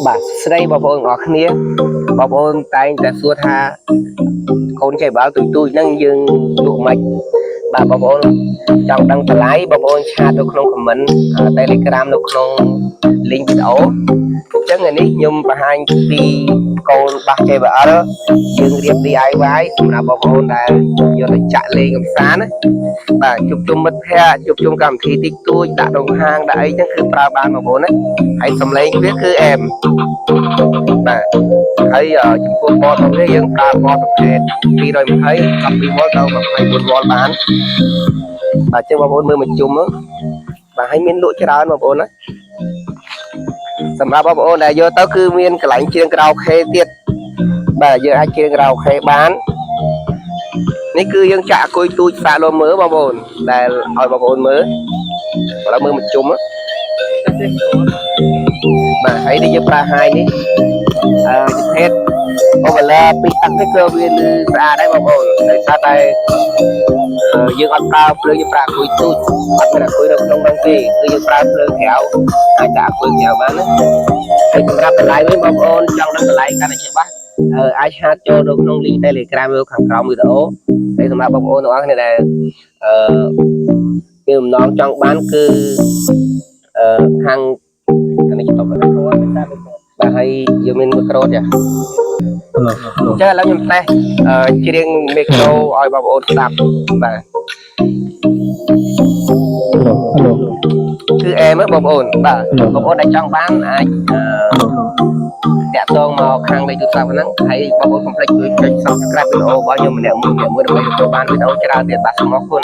បាទស្ដីបងប្អូនអរគ្នាបងប្អូនតែងតែសួរថាកូនចេះបាល់ទូចហ្នឹងយើងលក់មិនបាទបងប្អូនចង់ដឹងតម្លៃបងប្អូនឆាតនៅក្នុង comment Telegram នៅក្នុង link វីដេអូអញ្ចឹងថ្ងៃនេះខ្ញុំបង្ហាញពីកូនបាស JBL យើងរៀប DIY សម្រាប់បងប្អូនដែលយកទៅចាក់លេងកម្សាន្តណាបាទជួបជុំមិត្តភ័ក្តិជួបជុំកម្មវិធីតិចតួចដាក់ក្នុងហាងដាក់អីចឹងគឺប្រើបានបងប្អូនណាហើយសំឡេងវាគឺអែមបាទហើយចំពោះបតរបស់វាយើងប្រើបតប្រភេទ220 12V ដល់24Vបានបាទចឹងបងប្អូនមើលមកជុំហ្នឹងបាទហើយមានលក់ច្រើនបងប្អូនណាសម្រាប់បងប្អូនដែលយកទៅគឺមានកន្លែងច្រៀងក្រៅខេទៀតបាទយើងអាចច្រៀងក្រៅខេបាននេះគឺយើងចាក់អគុយទូចសាកលោមើលបងប្អូនដែលឲ្យបងប្អូនមើលឥឡូវមើលមកជុំបាទហើយនេះយើងប្រើហាយនេះប្រភេទអូវឡែពីទឹកនេះគឺវាលឺស្អាតដែរបងប្អូនដោយសារតែយើងអត់ប្រើភ្លើងយើងប្រើអគុយទូចអត់មានអគុយនៅក្នុងនោះទេគឺយើងប្រើភ្លើងក្រៅអាចដាក់អគុយក្រៅបានណាហើយសម្រាប់តម្លៃវិញបងប្អូនចង់ដឹងតម្លៃកាន់តែច្បាស់អាចឆាតចូលនៅក្នុង link Telegram នៅខាងក្រោមវីដេអូហើយសម្រាប់បងប្អូនទាំងអស់គ្នាដែលមានបំណងចង់បានគឺខាងនេះតបទៅបាទហើយយើងមានមីក្រូចាអញ្ចឹងឥឡូវខ្ញុំតេស្តច្រៀងមីក្រូឲ្យបងប្អូនស្ដាប់បាទគឺអែមបងប្អូនបាទបងប្អូនដែលចង់បានអាចតាក់ទងមកខាងលេខទូរស័ព្ទហ្នឹងហើយបងប្អូនកុំភ្លេចជួយចុច Subscribe វីដេអូរបស់ខ្ញុំម្នាក់មួយដើម្បីទទួលបានវីដេអូច្រើនទៀតបាទសូមអរគុណ